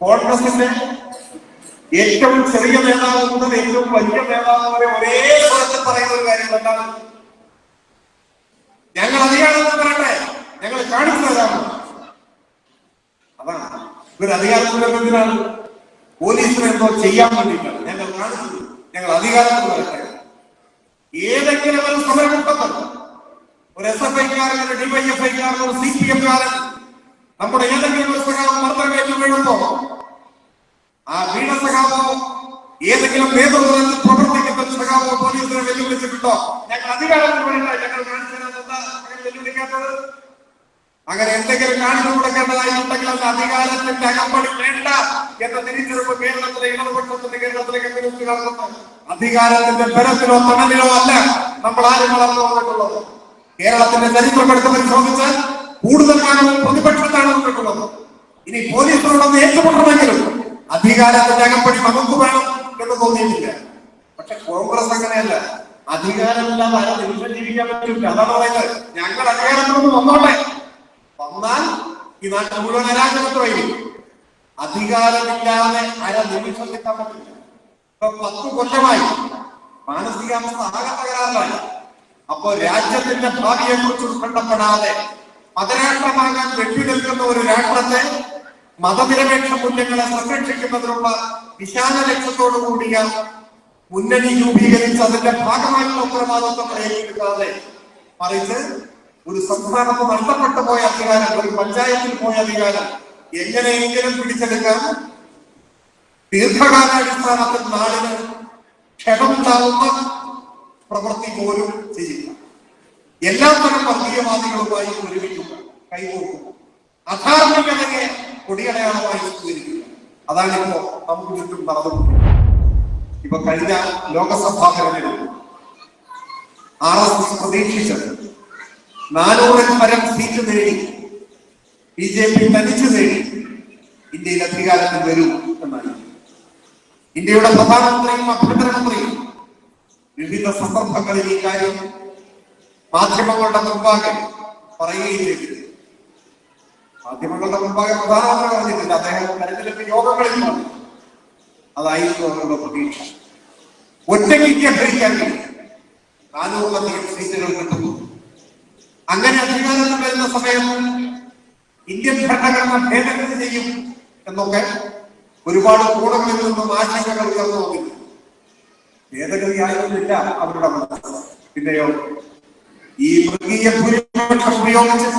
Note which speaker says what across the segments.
Speaker 1: കോൺഗ്രസിന്റെ ഏറ്റവും ചെറിയ നേതാവ് മുതൽ ഏറ്റവും വലിയ നേതാവ് വരെ ഒരേ സ്വരത്തിൽ പറയുന്ന ഒരു കാര്യം എന്താണ്? ഞങ്ങൾ അധികാരത്തിൽ വരട്ടെ, ഞങ്ങൾ കാണിച്ചു തരാമോ? അതാണ് ഇവർ അധികാരത്തിലാണ്. പോലീസിന് എന്തോ ചെയ്യാൻ വേണ്ടിയിട്ടാണ് ഞങ്ങൾ കാണിച്ചത്, ഞങ്ങൾ അധികാരത്തിൽ വരട്ടെ. ഏതെങ്കിലും ഒരു സമരമുണ്ടെന്ന് ഒരു SFI-കാരൻ, ഒരു DYFI-കാരൻ, ഒരു CPM-കാരൻ നമ്മുടെ ഏതെങ്കിലും ഒരു സഖാവ് മർദ്ദനമേറ്റ് വീഴുമ്പോ ആ വീണ സഖാവോ ഏതെങ്കിലും നേതൃത്വത്തിൽ പ്രവർത്തിക്കുന്ന സഖാവോ പോലീസിനെ വെല്ലുവിളിച്ചിട്ടുണ്ടോ? ഞങ്ങൾ അധികാരത്തിൽ വരട്ടെ, ഞങ്ങൾ കാണിച്ചു തരാമെന്ന് വെല്ലുവിളിക്കാത്തത്? അങ്ങനെ എന്തെങ്കിലും കാണിച്ചു കൊടുക്കേണ്ടതായി ഉണ്ടെങ്കിൽ അത് അധികാരത്തിന്റെ അകമ്പടി വേണ്ട എന്ന തിരിച്ചറിവ് കേരളത്തിലെ ഇടതുപക്ഷത്തിന്റെ, കേരളത്തിലെ കമ്മ്യൂണിസ്റ്റുകാർക്ക് അധികാരത്തിന്റെ ബലത്തിലോ തണലിലോ അല്ല നമ്മൾ ആരും വളർന്നു വന്നിട്ടുള്ളത്. കേരളത്തിന്റെ ചരിത്രം എടുത്ത് പരിശോധിച്ചാൽ കൂടുതൽ കാലവും പ്രതിപക്ഷത്താണ് വന്നിട്ടുള്ളത്. ഇനി പോലീസിനോടൊന്ന് ഏറ്റുമുട്ടണമെങ്കിലും അധികാരത്തിന്റെ അകമ്പടി നമുക്ക് വേണം എന്ന് തോന്നിയിട്ടില്ല. പക്ഷെ കോൺഗ്രസ് അങ്ങനെയല്ല. അധികാരമില്ലാതെ ആരും നിമിഷം ജീവിക്കാൻ പറ്റില്ല. അതാണ് പറയുന്നത്, ഞങ്ങൾ അധികാരത്തിലൊന്ന് വന്നോട്ടെ, വന്നാൽ ഈ നാട്ടിൽ മുഴുവൻ അരാജകത്വമായിരിക്കും. അധികാരമില്ലാതെ നിമിഷം നിൽക്കാൻ പറ്റില്ല. ഇപ്പൊ 10 കൊല്ലമായി മാനസികാവസ്ഥ ആകെ തകരാറിലായി. അപ്പോ രാജ്യത്തിന്റെ ഭാവിയെ കുറിച്ച് ഉൾക്കൊള്ളപ്പെടാതെ മതരാഷ്ട്രമാകാൻ വെട്ടിനിൽക്കുന്ന ഒരു രാഷ്ട്രത്തെ മതനിരപേക്ഷ മൂല്യങ്ങളെ സംരക്ഷിക്കുന്നതിനുള്ള വിശാല ലക്ഷ്യത്തോടു കൂടിയ മുന്നണി രൂപീകരിച്ച് അതിന്റെ ഭാഗമായിട്ടുള്ള ഉത്തരവാദിത്വം ഏറ്റെടുക്കാതെ മറിച്ച് ഒരു സംസ്ഥാനത്ത് നഷ്ടപ്പെട്ടു പോയ അധികാരം, ഒരു പഞ്ചായത്തിൽ പോയ അധികാരം എങ്ങനെയെങ്കിലും പിടിച്ചെടുക്കാൻ ദീർഘകാലാടിസ്ഥാനത്തിൽ നാടിന് ക്ഷതമുണ്ടാകുന്ന പ്രവൃത്തി പോലും ചെയ്യുക, എല്ലാ തരം വർഗീയവാദികളുമായി ഒരുമിക്കുക, കൈകോർക്കുക, അധാർമികതയെ കൊടിയടയാളമായി സ്വീകരിക്കുക. അതാണിപ്പോ നമുക്ക് ചുറ്റും നടന്നുകൊണ്ടിരിക്കുന്നത്. ഇപ്പൊ കഴിഞ്ഞ ലോകസഭാ തെരഞ്ഞെടുപ്പ് RSS പ്രതീക്ഷിച്ചത് 400-ൽ പരം സീറ്റ് നേടി BJP തനിച്ചു നേടി ഇന്ത്യയിൽ അധികാരത്തിൽ വരൂ എന്നാണ്. ഇന്ത്യയുടെ പ്രധാനമന്ത്രിയും ആഭ്യന്തരമന്ത്രിയും വിവിധ സന്ദർഭങ്ങളിൽ ഈ കാര്യം മാധ്യമങ്ങളുടെ മുമ്പാകെ പറയുകയും ചെയ്തിട്ടുണ്ട്. മാധ്യമങ്ങളുടെ മുമ്പാകെ പ്രധാനമന്ത്രി പറഞ്ഞിട്ടില്ല, അദ്ദേഹം തെരഞ്ഞെടുപ്പ് യോഗങ്ങളിൽ പറഞ്ഞു. അതായിരുന്നു അവരുടെ പ്രതീക്ഷ. ഒറ്റയ്ക്ക് ഭരിക്കാൻ കഴിയും, 400-ലധികം സീറ്റുകൾ കിട്ടുന്നു. അങ്ങനെ അധികാരത്തിൽ വരുന്ന സമയം ഇന്ത്യൻ ഭരണഘടന ഭേദഗതി ചെയ്യും എന്നൊക്കെ ഒരുപാട് കോണുകളിൽ നിന്നും ആശങ്കകൾ ഉയർന്നു വന്നില്ല. ഭേദഗതി ആയിരുന്നില്ല അവരുടെ മനസ്സ്. പിന്നെയോ ഈ മൃഗീയ ഭൂരിപക്ഷം ഉപയോഗിച്ച്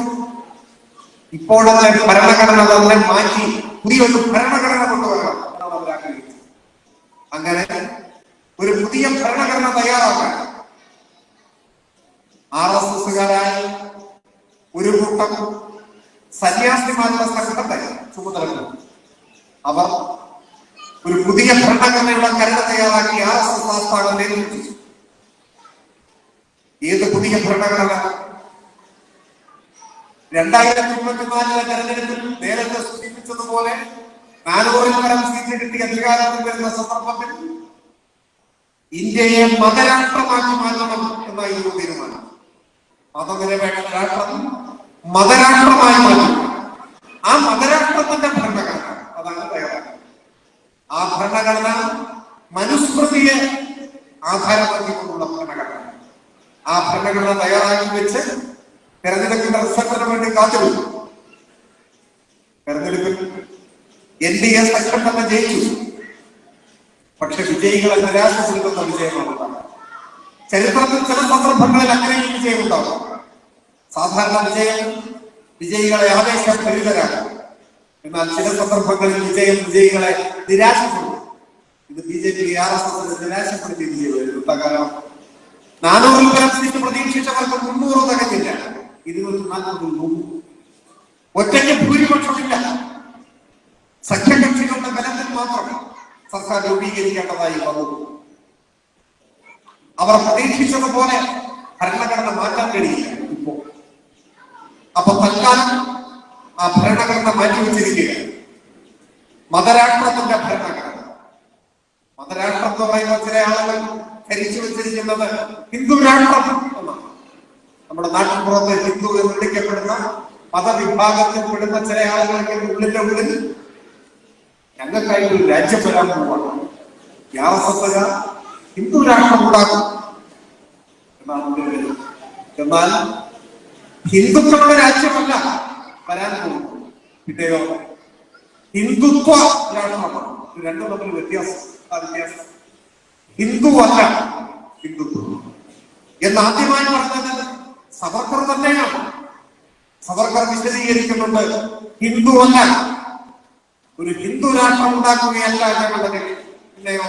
Speaker 1: ഇപ്പോഴത്തെ ഭരണഘടന തന്നെ മാറ്റി പുതിയൊരു ഭരണഘടന കൊണ്ടുവരണം എന്നാണ് അവർ ആഗ്രഹിച്ചത്. അങ്ങനെ ഒരു പുതിയ ഭരണഘടന തയ്യാറാക്കാൻ RSSകാരായ ഒരു കൂട്ടം സന്യാസിമാരുടെ സംഘത്തെ ചുമതലപ്പെടുത്തി അവർ ഒരു പുതിയ ഭരണഘടനയുടെ കരട് തയ്യാറാക്കി RSS ആസ്ഥാനം നേതൃത്വം. ഏത് പുതിയ ഭരണഘടന? 2024 തെരഞ്ഞെടുപ്പിൽ നേരത്തെ സൂചിപ്പിച്ചതുപോലെ 400-ൽ പരം സീറ്റ് കിട്ടി അധികാരത്തിൽ വരുന്ന സന്ദർഭത്തിൽ ഇന്ത്യയെ മതരാഷ്ട്രമാക്കി മാറ്റണം എന്നായിരുന്നു തീരുമാനം. മതനിരപേക്ഷ രാഷ്ട്രം മതരാഷ്ട്രമായി മാറ്റി ആ മതരാഷ്ട്രത്തിന്റെ ഭരണഘടന അതാണ് തയ്യാറാക്കുന്നത്. ആ ഭരണഘടന മനുസ്മൃതിയെ ആധാരമാക്കിക്കൊണ്ടുള്ള ഭരണഘടന. ആ ഭരണഘടന തയ്യാറാക്കി വെച്ച് തെരഞ്ഞെടുപ്പിന്റെ റിസൾട്ടിന് വേണ്ടി കാത്തിരുന്നു. തെരഞ്ഞെടുപ്പിൽ NDA സഖ്യം തന്നെ ജയിച്ചു. പക്ഷെ വിജയികളെ നിരാശപ്പെടുത്തുന്ന വിജയമാണ്. ചരിത്രത്തിൽ ചില സന്ദർഭങ്ങളിൽ അങ്ങനെയും വിജയമുണ്ടാകും. സാധാരണ വിജയികളെ ആവേശഭരിതരാകും. എന്നാൽ ചില സന്ദർഭങ്ങളിൽ വിജയികളെ നിരാശപ്പെടുത്തും. ഇത് BJP RSS നിരാശപ്പെടുത്തിയ വിജയമായിരുന്നു. കാരണം 400-ൽ പരം സീറ്റ് പ്രതീക്ഷിച്ചവർക്ക് 300 തികഞ്ഞില്ല, 240 ഒറ്റയ്ക്ക് ഭൂരിപക്ഷമില്ല. സഖ്യകക്ഷികളുടെ ബലത്തിൽ മാത്രം സർക്കാർ രൂപീകരിക്കേണ്ടതായി വന്നു. അവർ പ്രതീക്ഷിച്ചതുപോലെ ഭരണഘടന മാറ്റാൻ കഴിയില്ല ഇപ്പോ. അപ്പൊ തൽക്കാലം ആ ഭരണഘടന മാറ്റിവെച്ചിരിക്കുകയാണ്. മതരാഷ്ട്രത്തിന്റെ ഭരണഘടന. മതരാഷ്ട്രം എന്ന് പറയുന്ന ചില ആളുകൾ ധരിച്ചു വെച്ചിരിക്കുന്നത് ഹിന്ദു രാഷ്ട്രം എന്നാണ്. നമ്മുടെ നാട്ടിൻപുറത്ത് ഹിന്ദു എന്ന് വിളിക്കപ്പെടുന്ന മതവിഭാഗത്തിൽ പെടുന്ന ചില ആളുകൾക്ക് ഉള്ളിൽ ഞങ്ങൾക്കായിട്ട് ഒരു രാജ്യം വരാൻ പോവാണ്, യാസപ്പുകാർ ഹിന്ദു രാഷ്ട്രം ഉണ്ടാക്കും എന്നാണ്. എന്നാൽ ഹിന്ദുക്കളുടെ രാജ്യമല്ല വരാൻ പോകും, പിന്നെയോ ഹിന്ദുത്വ രാഷ്ട്രമാണ്. രണ്ടും തമ്മിൽ വ്യത്യാസം. ഹിന്ദു അല്ല ഹിന്ദുത്വം എന്നാദ്യമായി പറഞ്ഞത് സവർക്കർ തന്നെയാണ്. സവർക്കർ വിശദീകരിക്കുന്നുണ്ട്, ഹിന്ദു അല്ല, ഒരു ഹിന്ദു രാഷ്ട്രം ഉണ്ടാക്കുകയല്ല ഞങ്ങളുടെ, പിന്നെയോ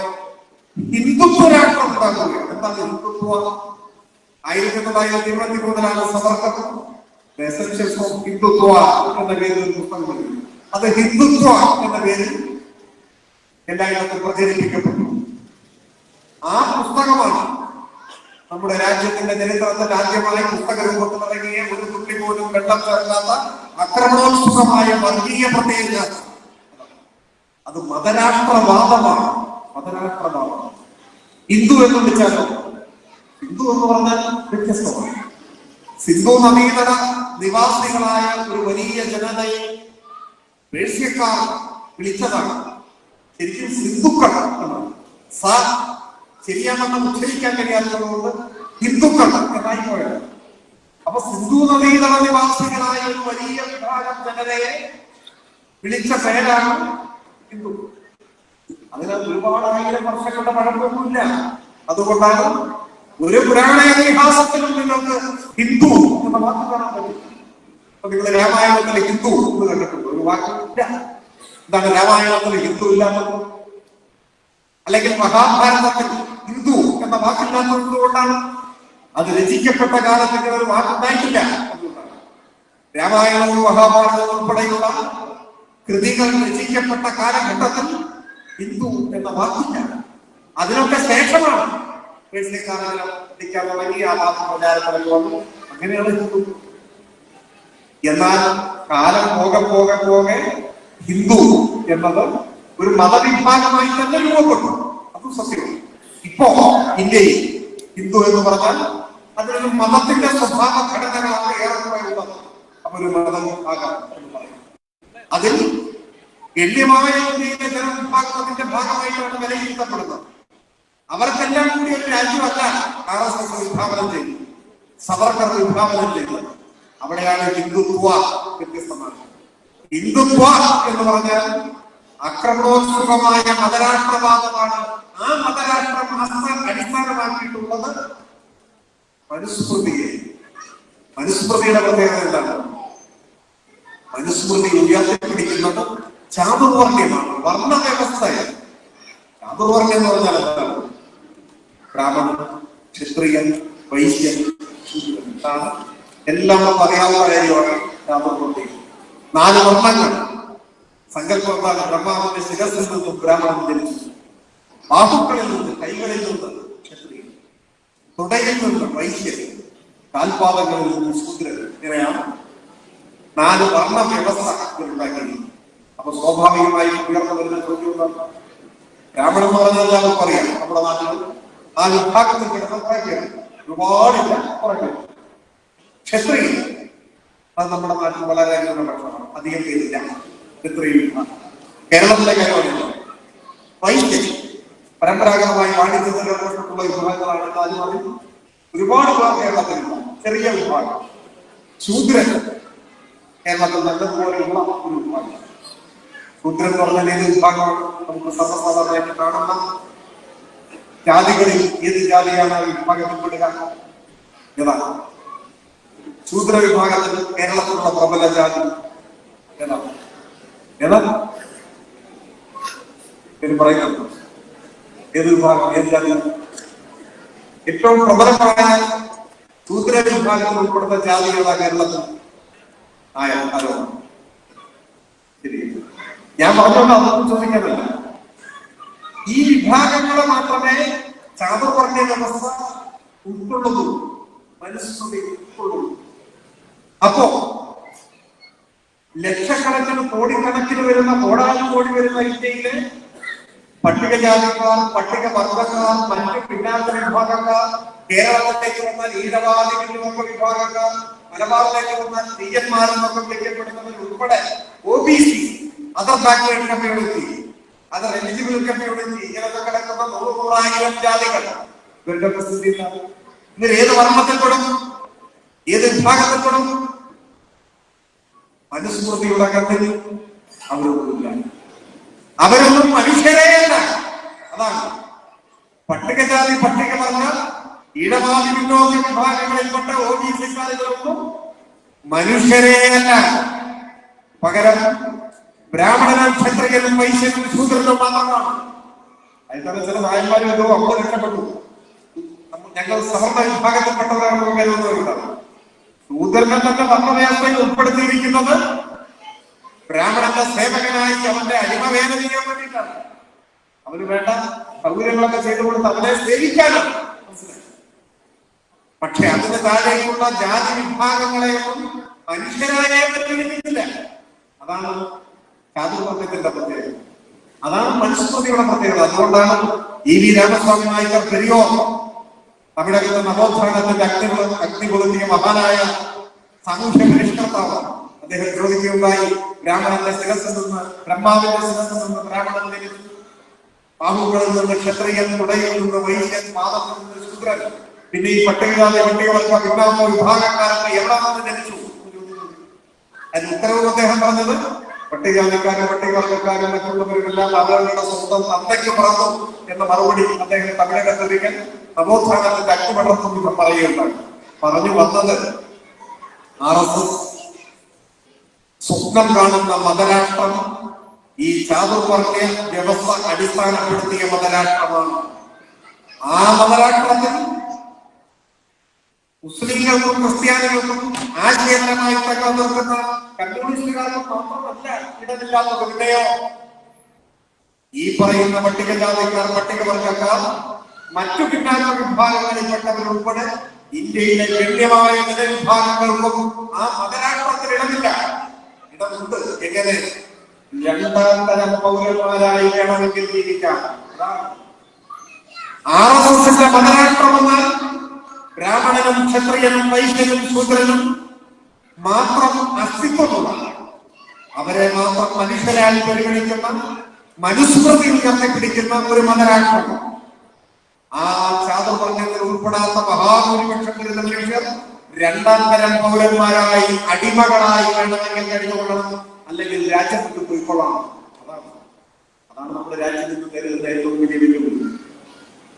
Speaker 1: ഹിന്ദുത്വ രാഷ്ട്രം ഉണ്ടാക്കുക. എന്താണ് ഹിന്ദുത്വ? 1923 സവർക്കർ എസൻഷ്യൽസ് ഓഫ് ഹിന്ദുത്വ എന്ന പേരിൽ ഒരു പുസ്തകം, അത് ഹിന്ദുത്വ എന്ന പേരിൽ എല്ലായിടത്തും പ്രചരിപ്പിക്കപ്പെട്ടു. ആ പുസ്തകമാണ് നമ്മുടെ രാജ്യത്തിന്റെ ചരിത്രത്തിൽ ആദ്യമായി പുസ്തക രൂപത്തിൽ ഇറങ്ങിയ, ഒരു തുള്ളി പോലും വെള്ളം ചേർക്കാത്ത ആക്രമണോത്സുകമായ വർഗീയ പ്രത്യേക. അത് മതരാഷ്ട്രവാദമാണ്. മതരാഷ്ട്രവാദം. ഹിന്ദു എന്ന് വിളിച്ചാലോ? ഹിന്ദു എന്ന് പറഞ്ഞാൽ വ്യത്യസ്തമാണ്. സിന്ധു നദീതട നിവാസികളായ ഒരു വലിയ ജനതയെ പേർഷ്യക്കാർ വിളിച്ചതാണ് ശരിക്കും സിന്ധുക്കൾ എന്നാണ്. ശരിയാണെന്ന് ഉച്ചരിക്കാൻ കഴിയാത്തതുകൊണ്ട് ഹിന്ദുക്കൾ എന്നായി പോയത്. അപ്പൊ സിന്ധു നദീതട നിവാസികളായ ഒരു വലിയ വിഭാഗം ജനതയെ വിളിച്ച പേരാണ് ഹിന്ദു. അതിന് ഒരുപാട് ആയിരം വർഷങ്ങളുടെ പഴക്കമൊന്നുമില്ല. അതുകൊണ്ടാണ് ഒരു പുരാണ ഇതിഹാസത്തിലും നിങ്ങൾക്ക് ഹിന്ദു എന്ന വാക്ക് കാണാൻ പറ്റും. അപ്പൊ നിങ്ങൾ രാമായണത്തിൽ ഹിന്ദു എന്ന് കണ്ടിട്ടുണ്ട്? ഒരു വാക്കില്ല. എന്താണ് രാമായണത്തിൽ ഹിന്ദു ഇല്ലാത്തത്? അല്ലെങ്കിൽ മഹാഭാരതത്തിൽ ഹിന്ദു എന്ന വാക്കില്ലാത്തത് കൊണ്ടാണ്. അത് രചിക്കപ്പെട്ട കാലത്ത് ഇങ്ങനെ ഒരു വാക്കുണ്ടായിട്ടില്ല. അതുകൊണ്ടാണ് രാമായണവും മഹാഭാരതവും ഉൾപ്പെടെയുള്ള കൃതികൾ രചിക്കപ്പെട്ട കാലഘട്ടത്തിൽ ഹിന്ദു എന്ന വാക്കില്ല. അതിനൊക്കെ ശേഷമാണ് അങ്ങനെയാണ് ഹിന്ദു. എന്നാൽ കാലം പോകെ പോകെ പോകെ ഹിന്ദു എന്നത് ഒരു മതവിഭാഗമായി തന്നെ രൂപപ്പെട്ടു. അതും സത്യമാണ്. ഇപ്പോ ഇന്ത്യയിൽ ഹിന്ദു എന്ന് പറഞ്ഞാൽ അതിനൊരു മതത്തിന്റെ സ്വഭാവ ഘടനകളാണ് ഏറെക്കുറെ ഉള്ളത്. അപ്പൊ ഒരു മതവിഭാഗം എന്ന് പറയും. അതിൽ ഗണ്യമായ ഇന്ത്യയിലെ ജനവിഭാഗത്തിന്റെ ഭാഗമായിട്ടാണ് വിലയിരുത്തപ്പെടുന്നത്. അവർക്കെല്ലാം കൂടി ഒരു രാജ്യമല്ല RSS വിഭാവനം ചെയ്തു, സവർക്കർ വിഭാവനം ചെയ്തു. അവിടെയാണ് ഹിന്ദുത്വ വ്യത്യസ്തമാണ്. ഹിന്ദുത്വ എന്ന് പറഞ്ഞാൽ ആക്രമണോത്സുകമായ മതരാഷ്ട്രവാദമാണ്. ആ മതരാഷ്ട്രം അടിസ്ഥാനമാക്കിയിട്ടുള്ളത് മനുസ്മൃതിയെ. മനുസ്മൃതിയുടെ പ്രത്യേകത എന്താണ്? മനുസ്മൃതി ഉയർത്തിപ്പിടിക്കുന്നത് ചാതുർവർണ്ണ്യമാണ്, വർണ്ണവ്യവസ്ഥയാണ്. ചാതുർവർണ്ണ്യം എന്ന് പറഞ്ഞാൽ എന്താണ്? ബ്രാഹ്മണൻ, ക്ഷത്രിയൻ, വൈശ്യൻ, ശൂദ്രൻ, എല്ലാം അറിയാവുന്ന കാര്യമാണ് ചാതുർവർണ്ണ്യം. 4 വർണ്ണങ്ങൾ. സങ്കല്പം ബ്രഹ്മാവിന്റെ ശിരസിൽ നിന്നും ബ്രാഹ്മണൻ ജനിച്ചു, ബാഹുക്കളിൽ നിന്ന്, കൈകളിൽ നിന്ന് ക്ഷത്രിയൻ, തുടയിൽ നിന്ന് വൈശ്യൻ, കാൽപാദങ്ങളിൽ നിന്ന് ശൂദ്രൻ. ഇങ്ങനെയാണ് 4 വർണ്ണ വ്യവസ്ഥ ഉണ്ടാക്കിയത്. അപ്പൊ സ്വാഭാവികമായും ഉയർന്നു വരുന്ന ചോദ്യം, ബ്രാഹ്മണൻ എന്ന് പറഞ്ഞാൽ നമുക്കറിയാം നമ്മുടെ നാട്ടിൽ ആ വിഭാഗത്തിൽ കിടന്ന കുറയ്ക്കുകയാണ്, ഒരുപാടില്ല, കുറയ്ക്കും. ക്ഷത്രിയൻ അത് നമ്മുടെ നാട്ടിൽ വളരെ ന്യൂനപക്ഷമാണ്, അധികം പേരില്ല. ക്ഷത്രിയ വിഭാഗം കേരളത്തിലെ കാര്യമല്ല. വൈശ്യൻ പരമ്പരാഗതമായി വാണിജ്യത്തിലുള്ള വിഭാഗങ്ങളാണ്. താജ്മഹൽ ഒരുപാട് പേർ കേരളത്തിലുള്ള ചെറിയ വിഭാഗം. ശൂദ്രൻ കേരളത്തിൽ നല്ലതുപോലെയുള്ള ഒരു വിഭാഗം. ശൂദ്രൻ എന്ന് പറഞ്ഞാൽ ഏത് വിഭാഗമാണ്? നമുക്ക് സർവ്വസാധാരണമായിട്ട് കാണുന്ന ജാതികളിൽ ഏത് ജാതിയാണ് വിഭാഗത്തിൽപ്പെടുക? ഏതാണ്? ശൂദ്ര വിഭാഗത്തിൽ കേരളത്തിലുള്ള പ്രബല ജാതി ഏതാണ്? ഏതാണ് പറയുന്നത്? ഏത് വിഭാഗം? ഏത് ജാതി? ഏറ്റവും പ്രബലമായ ശൂദ്ര വിഭാഗത്തിൽ ഉൾപ്പെടുന്ന ജാതികളാ കേരളത്തിൽ ആരോ? ശരി, ഞാൻ പറഞ്ഞോണ്ട് അതൊന്നും ചോദിക്കാനല്ല. ഈ വിഭാഗങ്ങളെ മാത്രമേ ചാതുർവർണ്ണ വ്യവസ്ഥ ഉൾക്കൊള്ളുന്നു, മനുസ്മൃതി ഉൾക്കൊള്ളുന്നു. അപ്പോ ലക്ഷക്കണക്കിന് കോടിക്കണക്കിന് വരുന്ന, കോടാനുകോടി വരുന്ന ഇന്ത്യയിലെ പട്ടികജാതിക്കാർ, പട്ടികവർഗക്കാർ, മറ്റ് പിന്നാക്ക വിഭാഗക്കാർ, കേരളത്തിലേക്ക് വന്നാൽ ഈഴവാദി പിന്നോക്ക വിഭാഗക്കാർ, മലബാറിലേക്ക് വന്നാൽ തീയന്മാരെന്നൊക്കെ വിളിക്കപ്പെടുന്നവർ ഉൾപ്പെടെ OBC, അതർ ബാക്ക്വേർഡ് കമ്മ്യൂണിറ്റി, അത് എലിജിബിൾ കമ്മ്യൂണിറ്റി ഇങ്ങനൊക്കെ കിടക്കുന്ന 100,000 ജാതികൾ ഇവരുടെ പ്രസിദ്ധി. ഇവർ ഏത് വർമ്മത്തിൽ തുടങ്ങും, ഏത് വിഭാഗത്തിൽ തുടങ്ങും? മനുസ്മൃതിയുടെ കത്തിൽ അവരൊന്നുമില്ല. അവരൊന്നും മനുഷ്യരെയല്ല. അതാണ് പട്ടികജാതി പട്ടികവർഗ ഇടപാതി പിന്നോക്ക വിഭാഗങ്ങളിൽപ്പെട്ട OBC-കാരുകളൊന്നും മനുഷ്യരെയല്ല. പകരം ബ്രാഹ്മണനും ക്ഷത്രിയനും വൈശ്യനും ശൂദ്രനും മാത്രമാണ്. അതിൽ ചില നായന്മാരും എന്തോ അപ്പോൾ രക്ഷപ്പെട്ടു. ഞങ്ങൾ സവർണ വിഭാഗത്തിൽപ്പെട്ടവരാണെന്ന് കരുതുന്നവരുണ്ടാവും. ശൂദ്രനെ തന്നെ വർണ്ണവ്യവസ്ഥയിൽ ഉൾപ്പെടുത്തിയിരിക്കുന്നത് ബ്രാഹ്മണന്റെ സേവകനായി അവന്റെ അടിമവേല ചെയ്യാൻ വേണ്ടിയിട്ടാണ്. അവന് വേണ്ട സൗകര്യങ്ങളൊക്കെ ചെയ്തു കൊടുത്ത് അവനെ സേവിക്കാനാണ്. പക്ഷെ അതിന് താഴേക്കുള്ള ജാതി വിഭാഗങ്ങളെയൊന്നും മനുഷ്യരായ പരിഗണിക്കുന്നില്ല. അതാണ് ചാതുർവർണ്ണത്തിന്റെ പ്രത്യേകത, അതാണ് മനുസ്മൃതിയുടെ പ്രത്യേകത. അതുകൊണ്ടാണ് EV രാമസ്വാമി നായിക്കർ പെരിയോർ തമിഴകത്തെ നവോത്ഥാനത്തിന്റെ അഗ്നി കൊളുത്തിയ മഹാനായ സാമൂഹ്യ പരിഷ്കർത്താവ്. അദ്ദേഹം ചോദിക്കുകയുണ്ടായി, ബ്രാഹ്മണന്റെ ശിരസിൽ നിന്ന്, ബ്രഹ്മാവിന്റെ ശിരസിൽ നിന്ന് ബ്രാഹ്മണൻ ജനിച്ചു, ബാഹുകളിൽ നിന്ന് ക്ഷത്രിയൻ, തുടയിൽ നിന്ന് വൈശ്യൻ, പാദത്തിൽ നിന്ന് ശൂദ്രൻ, പിന്നെ ഈ പട്ടികജാതി പട്ടികവർഗ പിന്നാമ വിഭാഗക്കാരൊക്കെ എവിടെ നിന്ന് ജനിച്ചു? അതിന് ഉത്തരവ് അദ്ദേഹം പറഞ്ഞത്, പട്ടികജാതിക്കാരും പട്ടികവർഗക്കാരും മറ്റുള്ളവരുമെല്ലാം അവരുടെ സ്വന്തം തന്തയ്ക്ക് പറന്നു എന്ന മറുപടി അദ്ദേഹം തമിഴകത്തിരിക്കൽ നവോത്ഥാനത്തിന്റെ അഗ്നിപടർത്തും പറയുകയുണ്ടായി. പറഞ്ഞു വന്നത് RSS സ്വപ്നം കാണുന്ന മതരാഷ്ട്രം ഈ ചാതുർവർഗ വ്യവസ്ഥ അടിസ്ഥാനപ്പെടുത്തിയ മതരാഷ്ട്രമാണ്. ആ മതരാഷ്ട്രത്തിൽ മുസ്ലിങ്ങൾക്കും ക്രിസ്ത്യാനികൾക്കും ആശയപരമായി തകർന്ന കമ്മ്യൂണിസ്റ്റുകാർക്കും മാത്രമല്ല ഇടമില്ലാത്ത വിടയോ ഈ പറയുന്ന പട്ടികജാതിക്കാർ, പട്ടികവർഗക്കാർ, മറ്റു പിന്നാക്ക വിഭാഗങ്ങളിൽപ്പെട്ടവരുൾപ്പെടെ ഇന്ത്യയിലെ ഗണ്യമായ ജനവിഭാഗങ്ങൾക്കും ആ മതരാഷ്ട്രത്തിൽ ഇടമില്ല. ഇടമുണ്ട്. എങ്ങനെ? രണ്ടാം തരം പൗരന്മാരായി വേണമെങ്കിൽ ജീവിക്കാം. RSSന്റെ മതരാഷ്ട്രമെന്നാൽ ബ്രാഹ്മണനും ക്ഷത്രിയനും വൈശ്യനും ശൂദ്രനും മാത്രം അസ്തിത്വമുള്ള, അവരെ മാത്രം മനുഷ്യരായി പരിഗണിക്കുന്ന, മനുസ്മൃതി ഉയർത്തിപ്പിടിക്കുന്ന ഒരു മതരാഷ്ട്രം. ആ ചാതുർവർണ്ണത്തിൽ ഉൾപ്പെടാത്ത മഹാഭൂരിപക്ഷം വരുന്ന മനുഷ്യർ രണ്ടാം തരം പൗരന്മാരായി, അടിമകളായി വേണമെങ്കിൽ കഴിഞ്ഞുകൊള്ളണം, അല്ലെങ്കിൽ രാജ്യം വിട്ടു പോയിക്കൊള്ളണം. അതാണ് നമ്മുടെ രാജ്യത്തിന് തരുന്ന ഏറ്റവും വലിയ വെല്ലുവിളി.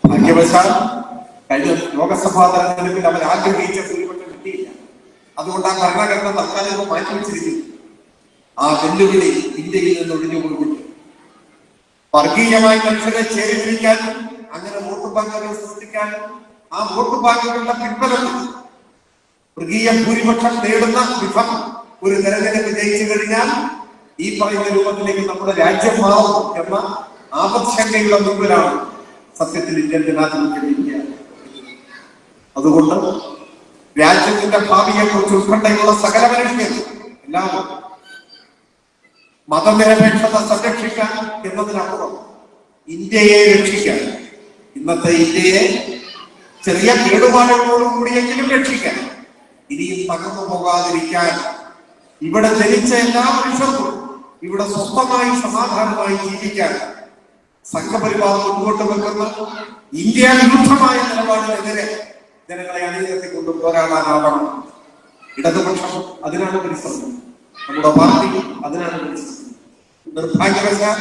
Speaker 1: ഭാഗ്യവശാൽ കഴിഞ്ഞ ലോകസഭാ തെരഞ്ഞെടുപ്പിൽ അവർ ആഗ്രഹിച്ച ഭൂരിപക്ഷം കിട്ടിയില്ല. അതുകൊണ്ട് ആ ഭരണഘടന തൽക്കാലം മാറ്റിവെച്ചിരിക്കുന്നു. ആ വെല്ലുവിളി ഇന്ത്യയിൽ നിന്ന് ഒഴിഞ്ഞുകൊടുക്കുന്നു. വർഗീയമായി മനുഷ്യരെ ചേരിതിരിക്കാനും അങ്ങനെ വോട്ട് ബാങ്കുകൾ സൃഷ്ടിക്കാനും ആ വോട്ട് ബാങ്കുകളുടെ പിൻബലത്തിൽ വർഗീയ ഭൂരിപക്ഷം നേടുന്ന വിധം ഒരു തെരഞ്ഞെടുപ്പ് ജയിച്ചു കഴിഞ്ഞാൽ ഈ പറയുന്ന രൂപത്തിലേക്ക് നമ്മുടെ രാജ്യം മാറും എന്ന ആപത്ശങ്കയുടെ മുമ്പിലാണ് സത്യത്തിൽ ഇന്ത്യൻ ജനാധിപത്യം ഇന്ത്യ. അതുകൊണ്ട് രാജ്യത്തിന്റെ ഭാവിയെ കുറിച്ച് ഉത്കണ്ഠയുള്ള സകല മനുഷ്യർ എല്ലാവരും മതനിരപേക്ഷത സംരക്ഷിക്കാൻ എന്നതിനപ്പുറം ഇന്ത്യയെ രക്ഷിക്കാൻ, ഇന്നത്തെ ഇന്ത്യയെ ചെറിയ കേടുപാടുകളോടും കൂടിയെങ്കിലും രക്ഷിക്കാൻ, ഇനിയും തകർന്നു പോകാതിരിക്കാൻ, ഇവിടെ ജനിച്ച എല്ലാ മനുഷ്യർക്കും ഇവിടെ സ്വസ്ഥമായി സമാധാനമായി ജീവിക്കാൻ സംഘപരിവാർ മുൻപോട്ട് വെക്കുന്ന ഇന്ത്യ വിരുദ്ധമായ നിലപാടിനെതിരെ ജനങ്ങളെ അണിനിരത്തിക്കൊണ്ട് പോരാടാനാവണം. ഇടതുപക്ഷം അതിനാണ് പരിശ്രമം, നമ്മുടെ പാർട്ടി അതിനാണ് പരിശ്രമം. നിർഭാഗ്യവശാൽ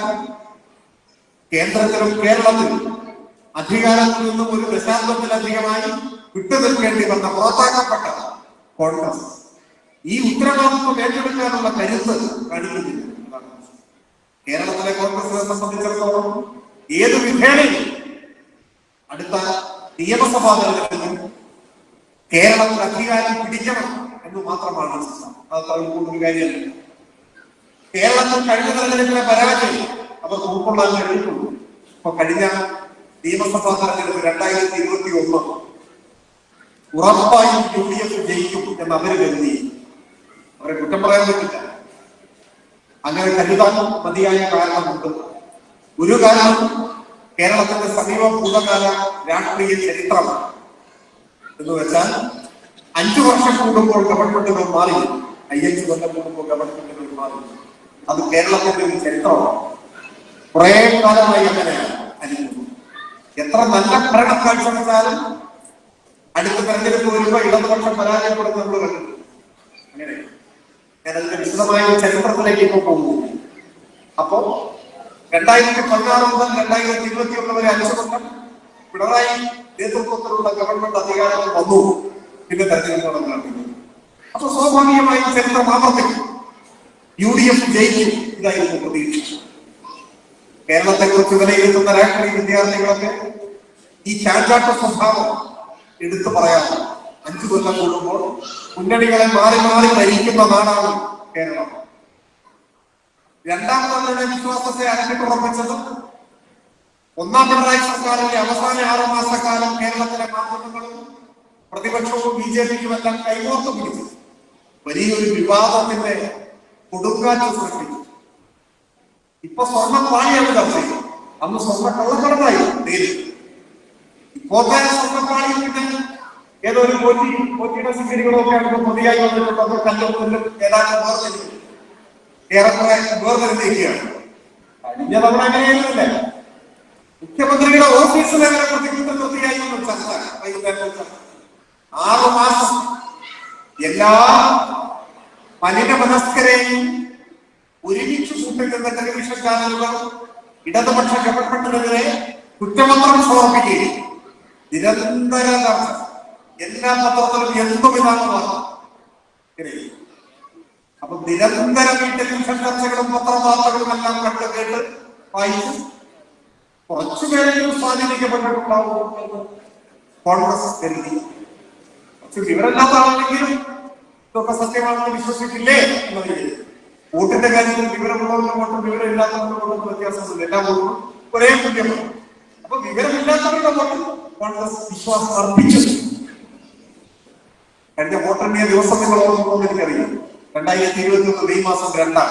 Speaker 1: കേന്ദ്രത്തിലും കേരളത്തിലും അധികാരത്തിൽ നിന്നും ഒരു ദശാബ്ദത്തിലധികമായി വിട്ടുനിൽക്കേണ്ടി വന്ന, പുറത്താക്കപ്പെട്ട കോൺഗ്രസ് ഈ ഉത്തരവാദിത്വം ഏറ്റെടുക്കാനുള്ള കരുത്ത് കാണിക്കുന്നില്ല. കേരളത്തിലെ കോൺഗ്രസിനെ സംബന്ധിച്ചിടത്തോളം ഏത് വിധേനയും അടുത്ത നിയമസഭാ തെരഞ്ഞെടുപ്പിൽ കേരളത്തിൽ അധികാരം പിടിക്കണം എന്ന് മാത്രമാണ്. അത് കൂടുതൽ കാര്യമല്ല. കേരളത്തിൽ കഴിഞ്ഞ തെരഞ്ഞെടുപ്പിലെ പരാജയം അവർക്ക് ഉൾക്കൊള്ളാൻ കഴിഞ്ഞിട്ടുള്ളൂ. ഇപ്പൊ കഴിഞ്ഞ നിയമസഭാ തെരഞ്ഞെടുപ്പ് 2021 ഉറപ്പായും UDF ജയിക്കും എന്ന് അവര് കരുതി. അവരെ കുറ്റം പറയാൻ പറ്റില്ല. അങ്ങനെ കരുതാൻ മതിയായ കാരണമുണ്ട്. ഒരു കാരണം കേരളത്തിന്റെ സമീപ ഭൂതകാല രാഷ്ട്രീയ ചരിത്രമാണ്. എന്ന് വെച്ചാൽ 5 വർഷം കൂടുമ്പോൾ ഗവൺമെന്റുകൾ മാറി, 5 കൊല്ലം കൂടുമ്പോൾ ഗവൺമെന്റുകൾ മാറി. അത് കേരളത്തിന്റെ ഒരു ചരിത്രമാണ്. കുറെ കാലമായി അങ്ങനെയാണ് അനുഭവം. എത്ര നല്ല ഭരണം കാഴ്ചവെച്ചാലും അടുത്ത തെരഞ്ഞെടുപ്പ് വരുമ്പോൾ ഇടതുപക്ഷം പരാജയപ്പെടുന്നത് നമ്മൾ കണ്ടിട്ടുണ്ട്. അങ്ങനെ ഞാൻ അതിന്റെ വിശദമായ ചരിത്രത്തിലേക്ക് ഇപ്പോൾ പോകുന്നു. അപ്പോ 2016 മുതൽ 2021 വരെ 5 വർഷം പിണറായി നേതൃത്വത്തിലുള്ള ഗവൺമെന്റ് അധികാരത്തിൽ വന്നു. പിന്നെ തെരഞ്ഞെടുപ്പ് നടന്നു. അപ്പൊ സ്വാഭാവികമായും ചരിത്രം ആവർത്തിക്കും. UDF ജയിക്കും. ഇതായിരുന്നു പ്രതീക്ഷ. കേരളത്തെ കുറിച്ച് വിലയിരുത്തുന്ന രാഷ്ട്രീയ വിദ്യാർത്ഥികളൊക്കെ ഈ ചാഞ്ചാട്ട സ്വഭാവം എടുത്തു പറയാം. 5 കൊല്ലം കൂടുമ്പോൾ മുന്നണികളെ മാറി മാറി ഭരിക്കുന്ന നാടാണ് കേരളം. രണ്ടാം തവണ വിശ്വാസത്തെ അരക്കിട്ടുറപ്പിച്ചത് ഒന്നാം പിണറായി സർക്കാരിന്റെ അവസാന 6 മാസക്കാലം കേരളത്തിലെ മാധ്യമങ്ങളും പ്രതിപക്ഷവും BJPയും എല്ലാം കൈകോർത്ത് പിടിച്ചു വലിയൊരു വിവാദത്തിന്റെ കൊടുങ്കാറ്റ് സൃഷ്ടിച്ചു. ഇപ്പൊ സ്വർണ്ണം പാളിയാണ് ചർച്ച ചെയ്യും. അന്ന് സ്വർണ്ണ കള്ളക്കടത്തായി നേരിട്ടു. ഇപ്പോഴത്തെ സ്വർണ്ണപ്പാളിയിൽ പിന്നെ ഏതോ ഒരു പോറ്റിയുടെ സിഗരികളൊക്കെ ആണെങ്കിൽ മതിയായി വന്നിട്ടുണ്ട്. അപ്പൊ കല്ലും ഏതാണ്ട് ഏറെക്കുറെ വേർതിരിക്കുകയാണ്. കഴിഞ്ഞ തവണ അങ്ങനെയായിരുന്നില്ല. മുഖ്യമന്ത്രിയുടെ ഓഫീസിൽ അങ്ങനെ പ്രതികൂട്ടത്തിയായിരുന്നു ചർച്ച. വൈകുന്നേരം 6 മാസം എല്ലാ മലിനമനസ്കരെയും ഒരുമിച്ച് കൂട്ടിക്കുന്ന ടെലിവിഷൻ ചാനലുകൾ ഇടതുപക്ഷ ഗവൺമെന്റിനെതിരെ കുറ്റപത്രം സമർപ്പിക്കുകയും നിരന്തര എല്ലാ പത്രത്തിലും എന്തും ഇതാണ് വാർത്ത. അപ്പൊ നിരന്തരം ഈ ടെലിവിഷൻ ചർച്ചകളും പത്രവാർത്തകളും എല്ലാം കണ്ട് കേട്ട് വായിച്ച് കുറച്ചുപേരെങ്കിലും സ്വാധീനിക്കപ്പെട്ടിട്ടുണ്ടാവും കോൺഗ്രസ് കരുതി. പക്ഷെ വിവരമില്ലാത്ത ആളെങ്കിലും ഇതൊക്കെ സത്യമാണെന്ന് വിശ്വസിക്കില്ലേ എന്നറിയില്ല. വോട്ടിന്റെ കാര്യത്തിൽ വിവരമുള്ളവരുടെ വോട്ടും വിവരമില്ലാത്തവരുടെ വോട്ടും വ്യത്യാസമില്ല. എല്ലാ വോട്ടും ഒരേ തുല്യമാണ്. അപ്പൊ വിവരമില്ലാത്തവരുടെ വോട്ടും കോൺഗ്രസ് വിശ്വാസം അർപ്പിച്ചു. കഴിഞ്ഞ വോട്ടെണ്ണിയ ദിവസം നിങ്ങൾ ഓർമ്മ എനിക്കറിയാം. 2021 മെയ് മാസം 2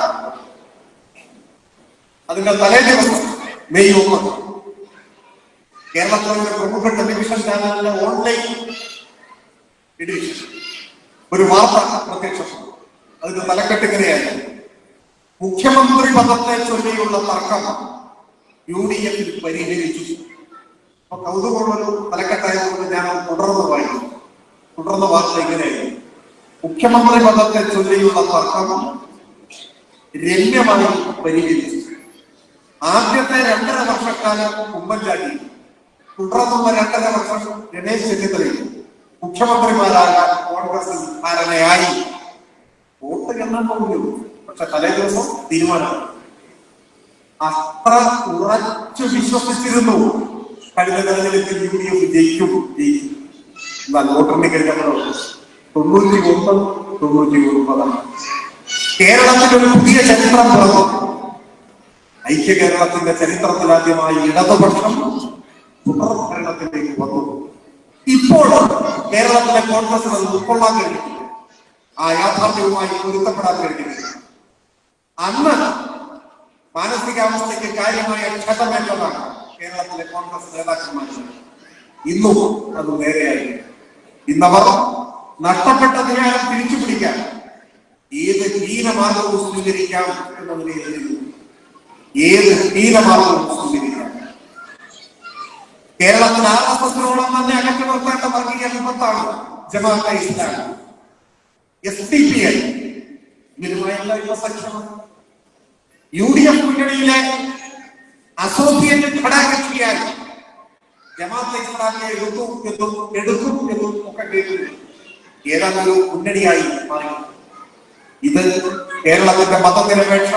Speaker 1: അതിന്റെ തലേ ദിവസം മെയ് 1 കേരളത്തിലെ പ്രമുഖ ടെലിവിഷൻ ചാനലിന്റെ ഓൺലൈൻ എഡിഷൻ ഒരു വാർത്ത പ്രത്യക്ഷപ്പെട്ടു. അതിന്റെ തലക്കെട്ട് ഇങ്ങനെയായിരുന്നു: മുഖ്യമന്ത്രി പദത്തെ ചൊല്ലിയുള്ള തർക്കം UDF പരിഹരിച്ചു. അപ്പൊ കൗതുകമുള്ളൊരു തലക്കെട്ടായതുകൊണ്ട് ഞാൻ തുടർന്ന് വാർത്ത ഇങ്ങനെയായിരുന്നു: മുഖ്യമന്ത്രി പദത്തെ ചൊല്ലിയുള്ള തർക്കം രമ്യമായി പരിഹരിച്ചു. ആദ്യത്തെ 2.5 വർഷക്കാലം ഉമ്മൻചാണ്ടി, തുടർന്നുള്ള 2.5 വർഷം രമേശ് ചെന്നിത്തലയും മുഖ്യമന്ത്രിമാരാകാൻ കോൺഗ്രസിൽ ധാരണയായി. വോട്ട് എണ്ണാൻ പോകുന്നു. പക്ഷെ തലേ ദിവസം തീരുമാനമാണ്. അത്ര ഉറച്ചു വിശ്വസിച്ചിരുന്നു കഴിഞ്ഞ തെരഞ്ഞെടുപ്പിൽ UDF ജയിക്കും. എന്നാൽ വോട്ടെണ്ണി കഴിഞ്ഞപ്പോൾ 99 കേരളത്തിൽ ഒരു പുതിയ ചരിത്രം പിറന്നു. ഐക്യ കേരളത്തിന്റെ ചരിത്രത്തിലാദ്യമായി ഇടതുപക്ഷം തുടർഭരണത്തിലേക്ക് വന്നു. ഇപ്പോൾ കേരളത്തിലെ കോൺഗ്രസ് അത് ഉൾക്കൊള്ളാൻ കഴിഞ്ഞിട്ടില്ല. ആ യാഥാർത്ഥ്യവുമായി പൊരുത്തപ്പെടാൻ കഴിഞ്ഞിട്ടില്ല. അന്ന് മാനസികാവസ്ഥയ്ക്ക് കാര്യമായ ക്ഷതമേറ്റതാണ് കേരളത്തിലെ കോൺഗ്രസ് നേതാക്കന്മാർ. ഇന്നും അത് നേരെയായി. ഇന്നവർ നഷ്ടപ്പെട്ട അധികാരം തിരിച്ചു പിടിക്കാൻ ഏത് ഹീനമാർഗവും സ്വീകരിക്കാം എന്നതിനെ ഏത് ഹീനമാർഗവും സ്വീകരിക്കാം. കേരളത്തിൽ RSSനോളം തന്നെ അകറ്റി നിർത്തേണ്ട വർഗീയ വിപത്താണ് ജമാഅത്തെ ഇസ്ലാമി, SDPI. ഇവരുമായുള്ള സഖ്യമാണ്. UDF മുന്നണിയിലെ അസോസിയേറ്റ് ഘടകകക്ഷിയായി ജമാഅത്തെ ഇസ്ലാമിയെ എടുക്കും എന്നും ഒക്കെ കേൾക്കുന്നു. ഏതാണ്ടൊരു മുന്നണിയായി മാറി. ഇത് കേരളത്തിന്റെ മതനിരപേക്ഷ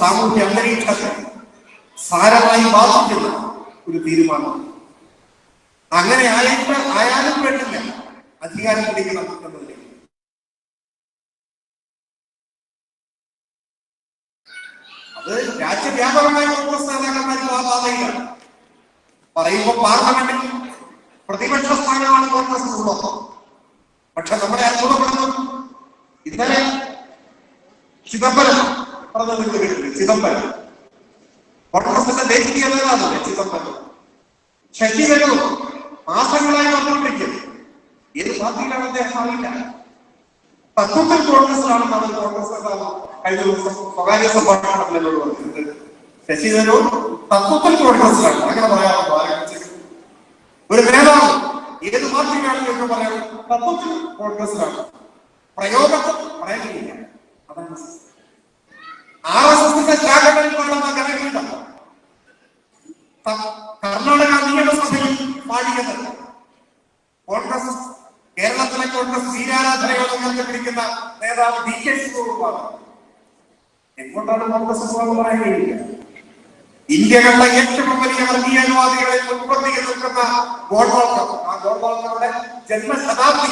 Speaker 1: സാമൂഹ്യ അന്തരീക്ഷത്തെ സാരമായി ബാധിക്കുന്ന ഒരു തീരുമാനം. അങ്ങനെ ആയാലും വേണ്ടില്ല അധികാരം പിടിക്കണം എന്നതിൽ അത് രാജ്യവ്യാപകമായ കോൺഗ്രസ് നേതാക്കന്മാർക്ക് ആ പാതയിലാണ്. പറയുമ്പോൾ പാർലമെന്റിൽ പ്രതിപക്ഷ സ്ഥാനമാണ് കോൺഗ്രസിനുള്ളത്. പക്ഷെ നമ്മളെ അത്ഭുതപ്പെടുന്നു. ഇന്നലെ ചിദംബരം പറഞ്ഞത് കേട്ടില്ലേ? ചിദംബരം കോൺഗ്രസിന്റെ ദേശീയ നേതാവല്ലേ ചിദംബരം. ശശി തരൂർ മാസങ്ങളായി വന്നുകൊണ്ടിരിക്കുന്നത്. ഏത് പാർട്ടിയിലാണ് അദ്ദേഹം അറിയില്ല. തത്വത്തിൽ കോൺഗ്രസിലാണെന്നാണ് കോൺഗ്രസ് നേതാവ് കഴിഞ്ഞ ദിവസം സ്വകാര്യ സംഭാഷണത്തിൽ എന്നോട് പറഞ്ഞത്. ശശി തരൂർ തത്വത്തിൽ കോൺഗ്രസിലാണ്, അങ്ങനെ പറയാറുണ്ടോ? ഒരു നേതാവ് ഏത് പാർട്ടിയാണെന്ന് പറയാം, തത്വത്തിൽ കോൺഗ്രസിലാണ്, പ്രയോഗത്തിൽ പറയുന്നില്ല. അതാണ് RSSന്റെ ശാഖകളിൽ കാണുന്ന ഘടകങ്ങൾ കർണാടക നിയമസഭയിൽ പാടിയത് കോൺഗ്രസ്, കേരളത്തിലെ കോൺഗ്രസ് വീരാരാധനയോടെ ഉയർത്തിപ്പിടിക്കുന്ന നേതാവ് DK ശിവകുമാറാണ്. എങ്ങോട്ടാണ് കോൺഗ്രസ് പറയാൻ കഴിയില്ല. ഇന്ത്യ കണ്ട ഏറ്റവും വലിയ വർഗീയവാദികളിൽ മുൻപന്തിയിൽ നിൽക്കുന്ന ഗോഡ്വാൾക്കർ, ആ ഗോഡ്വാൾക്കറുടെ ജന്മശതാബ്ദി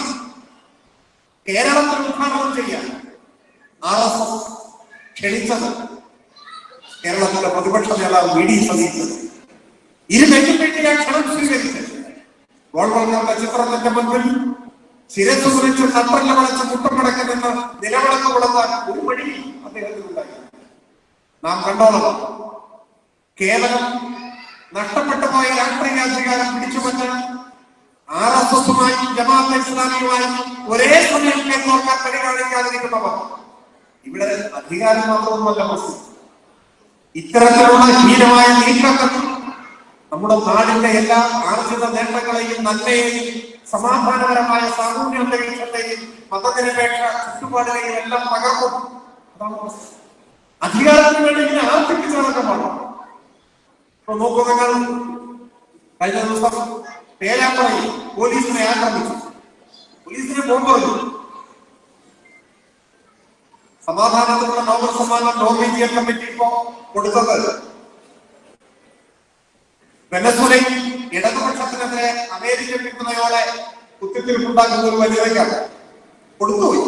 Speaker 1: കേരളത്തിൽ ഉദ്ഘാടനം ചെയ്യാൻ RSS ക്ഷണിച്ചത് കേരളത്തിലെ പ്രതിപക്ഷ നേതാവ് VD സതീശൻ. ഇരുനെറ്റിപ്പറ്റിയ ക്ഷണം സ്വീകരിച്ച് ഗോഡ്വാൾക്കറുടെ ചിത്രത്തിന്റെ മുൻപിൽ ശിരസ് കുറിച്ച് തട്ടല്ല വളച്ച് മുട്ടം മടക്കി നിന്ന് നിലവിളക്ക് കൊടുത്താൽ ഒരു വഴി അദ്ദേഹത്തിനുണ്ടായി. നാം കണ്ടോളാം, കേവലം നഷ്ടപ്പെട്ടു പോയ രാഷ്ട്രീയാധികാരം പിടിച്ചുപറ്റാൻ RSSുമായി ജമാഅത്തെ ഇസ്ലാമിയുമായി ഒരേ സമയം നോക്കാൻ പരിഗണിക്കാതിരിക്കുന്നവർ ഇവിടെ അധികാരം മാത്രമൊന്നുമല്ല പ്രശ്നം. ഇത്തരത്തിലുള്ള ഹീനമായ നീക്കങ്ങൾ നമ്മുടെ നാടിന്റെ എല്ലാ ആർജിത നേട്ടങ്ങളെയും നന്മയെയും സമാധാനപരമായ സാമൂഹ്യ അന്തരീക്ഷത്തെയും മതനിരപേക്ഷ ചുറ്റുപാടുകളെയും എല്ലാം തകർക്കും. അതാണ് പ്രശ്നം. അധികാരത്തിന് വേണ്ടി ഇങ്ങനെ ആർത്തിപ്പിച്ച് നടക്കമാണ്. നോക്കൂ, നിങ്ങൾ കഴിഞ്ഞ ദിവസം പേരാമ്പ്രയിൽ പോലീസിനെ ആക്രമിച്ചു, പോലീസിനെ ബോംബെറിഞ്ഞു. സമാധാനത്തിനുള്ള നോബൽ സമ്മാനം നോർവീജിയൻ കമ്മിറ്റി ഇപ്പോ കൊടുത്തത് വെനസ്വേലയിൽ ഇടതുപക്ഷത്തിനെതിരെ അമേരിക്ക പിന്തുണയോടെ കുത്തിത്തിരിപ്പുണ്ടാക്കുന്ന ഒരു വനിതയ്ക്കാണ് കൊടുത്തുപോയി.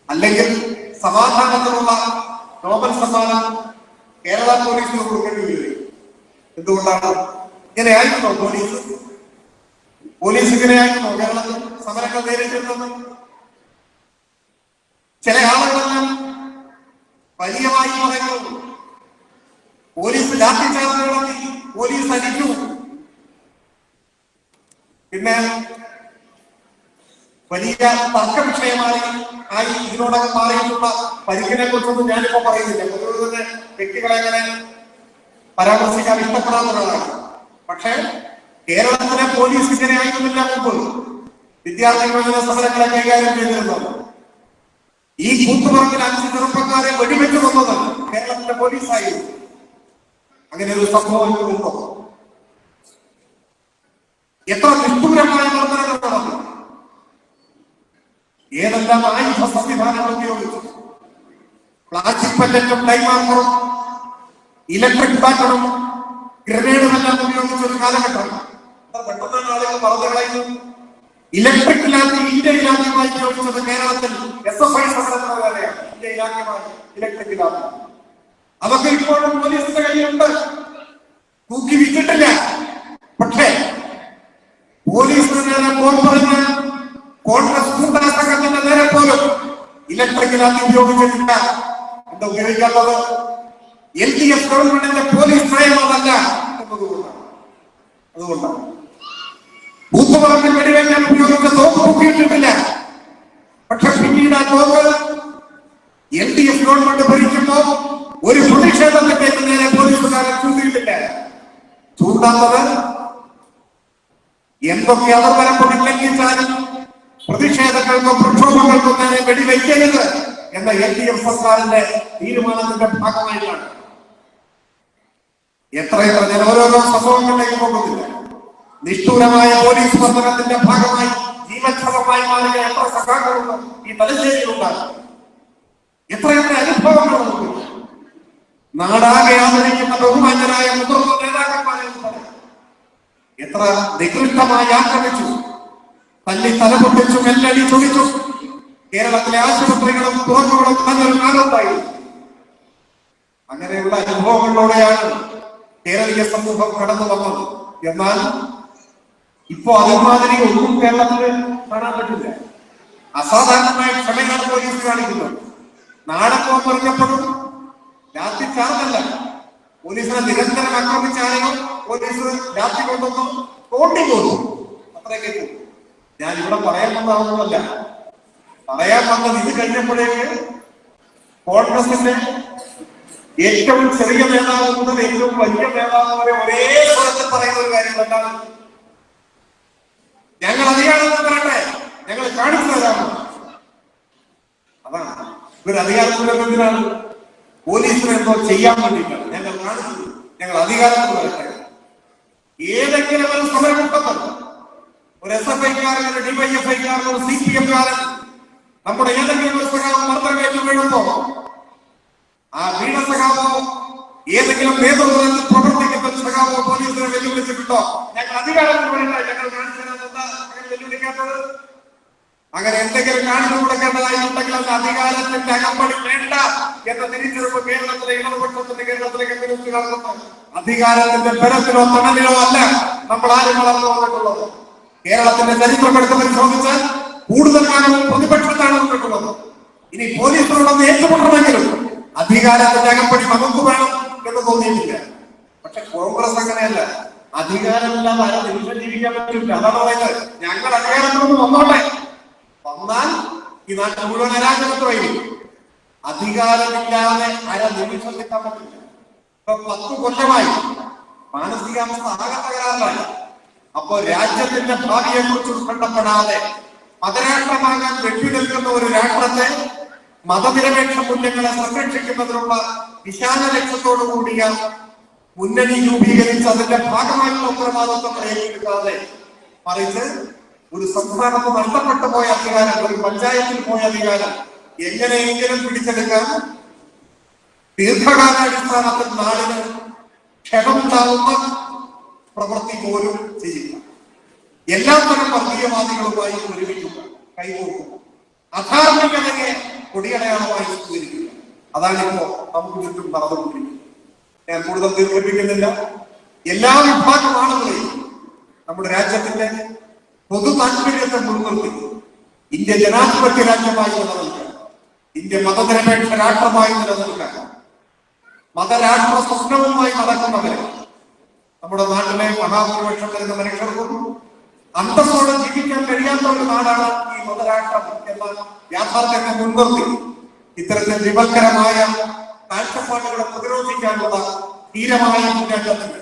Speaker 1: അല്ലെങ്കിൽ സമാധാനത്തിനുള്ള നോബൽ സമ്മാനം കേരള പോലീസിന് കൊടുക്കേണ്ടി വരും. എന്തുകൊണ്ടാണ് ഇങ്ങനെ ആയിരുന്നോ? പോലീസ് ഇങ്ങനെയായിരുന്നോ കേരളത്തിൽ സമരങ്ങൾ നേരിട്ടിരുന്നത്? ചില ആളുകളെല്ലാം വലിയമായി പറയുന്നു പോലീസ് ലാത്തിചാർജ് നടത്തി, പോലീസ് അടിച്ചു. പിന്നെ വലിയ തർക്ക വിഷയമായി ഇതിനോടകം മാറിയിട്ടുള്ള പരിക്കിനെ കുറിച്ചൊന്നും ഞാനിപ്പോ പറയുന്നില്ല. പൊതുവെ തന്നെ വ്യക്തികളെ അങ്ങനെ പരാമർശിക്കാൻ ഇഷ്ടപ്പെടാത്ത ഒരാളാണ്. പക്ഷേ കേരളത്തിലെ പോലീസ് ഇങ്ങനെ ആയിരുന്നില്ല മുമ്പ് വിദ്യാർത്ഥി വിഭജന സമരങ്ങളെ കൈകാര്യം ചെയ്തിരുന്നത്. ഈ കൂത്തുപറമ്പിൽ 5 ചെറുപ്പക്കാരെ വെടിവെച്ചു കൊന്നത് കേരളത്തിലെ പോലീസായിരുന്നു. അങ്ങനെ ഒരു സംഭവം ഉണ്ടോ? എത്ര നിഷ്ഠൂരമായ മർദ്ദനങ്ങൾ നടന്നു, ഏതെല്ലാം ആയുധ സംവിധാനങ്ങൾ ഉപയോഗിച്ചു. പ്ലാസ്റ്റിക് പല്ലറ്റും ടൈമാർക്കറും ഇലക്ട്രിക് ബാറ്ററും ഗ്രനേഡുമെല്ലാം ഉപയോഗിച്ച ഒരു കാലഘട്ടം. പെട്ടെന്നാണ് ആളുകൾ മറന്നു കളയുന്നു. ഇലക്ട്രിക് ലാത്തി ഇന്ത്യയിലാദ്യമായി ഉപയോഗിച്ചത് കേരളത്തിൽ SFI സമരത്തിന് വേറെയാണ്. ഇന്ത്യയിലാദ്യമായി ഇലക്ട്രിക് ലാത്തി. അതൊക്കെ ഇപ്പോഴും പോലീസിന്റെ കയ്യിലുണ്ട്, തൂക്കി വിറ്റിട്ടില്ല. പക്ഷേ പോലീസിന് നേരെ പറഞ്ഞ് കോൺഗ്രസ് ഗൂഢാസംഘത്തിന്റെ നേരെ പോലും ഇലക്ട്രിക് ലാത്തി ഉപയോഗിച്ചിട്ടില്ല. എന്താ ഉപയോഗിക്കാത്തത്? LDF ഗവൺമെന്റിന്റെ പോലീസ് നയം അതല്ല എന്നതുകൊണ്ടാണ്. അതുകൊണ്ടാണ് കൂത്തുപറമ്പിൽ വെടിവെക്കാൻ ഉപയോഗിച്ച തോക്ക് പൊക്കിയിട്ടിട്ടില്ല. പക്ഷെ പിന്നീട് ആ തോക്ക് LDF ഗവൺമെന്റ് ഭരിക്കുമ്പോ ഒരു പ്രതിഷേധത്തിന്റെ നേരെ പോലീസുകാരെ ചൂണ്ടിയിട്ടില്ല. ചൂണ്ടാത്തത് എന്തൊക്കെ അതിർവരമ്പ് ലംഘിച്ചാലും പ്രതിഷേധങ്ങൾക്കും പ്രക്ഷോഭങ്ങൾക്കും നേരെ വെടിവെക്കരുത് എന്ന LDF സർക്കാരിന്റെ തീരുമാനത്തിന്റെ ഭാഗമായിട്ടാണ്. എത്രയെത്ര ഞാൻ ഓരോരോ സംഭവങ്ങളിലേക്ക് പോകുന്നില്ല. നിഷ്ഠൂരമായ പോലീസ് മർദ്ദനത്തിന്റെ ഭാഗമായി ജീവച്ഛവമായി മാറിയ എത്ര സഖാക്കളുണ്ട് ഈ തലശ്ശേരിയിലുണ്ടാകും. എത്രയെത്ര അനുഭവങ്ങൾ നമുക്ക് നാടാകെ ആദരിക്കുന്ന ബഹുമാന്യരായ മുതിർന്ന നേതാക്കന്മാരെ എത്ര നികൃഷ്ടമായി ആക്രമിച്ചു, തല്ലി തലപൊട്ടിച്ചു, മെല്ലടി ചൊടിച്ചു. കേരളത്തിലെ ആശുപത്രികളും തുറന്നുകളും നല്ലൊരു കാലമുണ്ടായി. അങ്ങനെയുള്ള അനുഭവങ്ങളിലൂടെയാണ് കേരളീയ സമൂഹം കടന്നു വന്നത്. എന്നാൽ ഇപ്പോ അതുമാതിരി ഒന്നും കേരളത്തിൽ കാണാൻ പറ്റില്ല. അസാധാരണമായ ക്ഷമയാണ് പോലീസ് കാണിക്കുന്നത്. നാളെ പറഞ്ഞപ്പോഴും രാത്രി ചാർജല്ല, പോലീസിനെ നിരന്തരം ആക്രമിച്ച ആരെയും പോലീസ് രാത്രി കൊണ്ടൊന്നും തോണ്ടി പോകും. അത്രയൊക്കെ ഞാൻ ഇവിടെ പറയാൻ വന്നതാവുന്നതല്ല. പറയാൻ വന്നത് ഇത് കഴിഞ്ഞപ്പോഴേക്ക് കോൺഗ്രസിന്റെ ഏറ്റവും ചെറിയ നേതാവ് മുതൽ ഏറ്റവും വലിയ നേതാവ് വരെ ഒരേ സ്വരത്തിൽ പറയുന്ന ഒരു കാര്യം എന്താണ്? ഞങ്ങൾ അധികാരത്തിൽ വരട്ടെ, ഞങ്ങൾ കാണിച്ചു തരാമോ? അതാണ് ഇവർ അധികാരത്തിൽ വരുന്നതിനാണ്. പോലീസിന് എന്തോ ചെയ്യാൻ വേണ്ടിയിട്ടാണ്. ഞങ്ങൾ കാണിച്ചു, ഞങ്ങൾ അധികാരത്തിൽ വരട്ടെ. ഏതെങ്കിലും ഒരു സമരമുണ്ടെന്ന് ഒരു SFI-ക്കാരൻ, ഒരു DYFI-ക്കാരൻ, ഒരു CPM-കാരൻ നമ്മുടെ ഏതെങ്കിലും ഒരു സഖാവ് മർദ്ദനമേറ്റ് വീഴുമ്പോ ആ വീണ സഖാവോ ഏതെങ്കിലും നേതൃത്വത്തിൽ പ്രവർത്തിക്കുന്ന സഖാവോ പോലീസിനെ വെല്ലുവിളിച്ചിട്ടുണ്ടോ? ഞങ്ങൾ അധികാരത്തിൽ വരട്ടെ, ഞങ്ങൾ കാണിച്ചു തരാമെന്ന് അങ്ങനെ വെല്ലുവിളിക്കാത്തത്? അങ്ങനെ എന്തെങ്കിലും കാണിച്ചു കൊടുക്കേണ്ടതായിട്ടുണ്ടെങ്കിൽ അത് അധികാരത്തിന്റെ അകമ്പടി വേണ്ട എന്ന തിരിച്ചറിവ് കേരളത്തിലെ ഇടതുപക്ഷത്തിന്റെ, കേരളത്തിലെ കമ്മ്യൂണിസ്റ്റുകാർക്കുണ്ട്. അധികാരത്തിന്റെ ബലത്തിലോ തണലിലോ അല്ല നമ്മൾ ആരും വളർന്നു വന്നിട്ടുള്ളത്. കേരളത്തിന്റെ ചരിത്രം എടുത്ത് പരിശോധിച്ചാൽ കൂടുതൽ കാലവും പ്രതിപക്ഷത്താണ് വന്നിട്ടുള്ളത്. ഇനി പോലീസിനോടൊന്ന് ഏറ്റുമുട്ടണമെങ്കിലും അധികാരത്തിന്റെ അകമ്പടി നമുക്ക് വേണം എന്ന് തോന്നിയിട്ടില്ല. പക്ഷെ കോൺഗ്രസ് അങ്ങനെയല്ല. അധികാരമില്ലാതെ അര നിമിഷം ജീവിക്കാൻ പറ്റില്ല. അതാണ് പറയുന്നത്, ഞങ്ങൾ അധികാരത്തിലൊന്നും വന്നോട്ടെ, വന്നാൽ ഈ നാട്ടിൽ മുഴുവൻ അരാജകത്വമായിരിക്കും. അധികാരമില്ലാതെ അര നിമിഷം നിൽക്കാൻ പറ്റില്ല. ഇപ്പൊ 10 കൊല്ലമായി മാനസികാവസ്ഥ ആകെ തകരാറിലായി. അപ്പോ രാജ്യത്തിന്റെ ഭാവിയെ കുറിച്ച് ഉത്കണ്ഠപ്പെടാതെ മതരാഷ്ട്രമാകാൻ വെട്ടിനിൽക്കുന്ന ഒരു രാഷ്ട്രത്തെ മതനിരപേക്ഷ മൂല്യങ്ങളെ സംരക്ഷിക്കുന്നതിനുള്ള വിശാല ലക്ഷ്യത്തോടു കൂടിയ മുന്നണി രൂപീകരിച്ച് അതിന്റെ ഭാഗമായിട്ടുള്ള ഉത്തരവാദിത്വം ഏറ്റെടുക്കാതെ മറിച്ച് ഒരു സംസ്ഥാനത്ത് നഷ്ടപ്പെട്ടു പോയ അധികാരം, ഒരു പഞ്ചായത്തിൽ പോയ അധികാരം എങ്ങനെയെങ്കിലും പിടിച്ചെടുക്കാൻ ദീർഘകാലാടിസ്ഥാനത്തിൽ നാടിന് ക്ഷമമുണ്ടാവുന്ന പ്രവൃത്തി പോലും ചെയ്യുക, എല്ലാത്തരം വർഗീയവാദികളുമായി ഒരുമിക്കുക, കൈകോർക്കുക, അധാർമികതയെ കൊടിയടയാളമായി സ്വീകരിക്കുക. അതാണിപ്പോ നമുക്ക് ചുറ്റും നടന്നുകൊണ്ടിരിക്കുന്നത്. ഞാൻ കൂടുതൽ ദീർഘിപ്പിക്കുന്നില്ല. എല്ലാ വിഭാഗം ആളുകളെയും നമ്മുടെ രാജ്യത്തിന്റെ പൊതു താല്പര്യത്തെ മുൻനിർത്തി ഇന്ത്യ ജനാധിപത്യ രാജ്യമായി നിലനിൽക്കാൻ, ഇന്ത്യ മതനിരപേക്ഷ രാഷ്ട്രമായി നിലനിൽക്കാൻ, മതരാഷ്ട്ര സ്വപ്നവുമായി നടക്കുന്നവരെ നമ്മുടെ നാട്ടിലെ മഹാഭൂരിപക്ഷം വരുന്ന മനുഷ്യർക്കും അന്തസ്സോടെ ജീവിക്കാൻ കഴിയാത്ത ഒരു നാടാണ് ഈ മതരാഷ്ട്രം എന്ന യാഥാർത്ഥ്യത്തെ മുൻനിർത്തി ഇത്തരത്തിൽ വിപൽക്കരമായ കാഴ്ചപ്പാടുകളെ പ്രതിരോധിക്കാനുള്ള ധീരമായ മുന്നേറ്റത്തിന്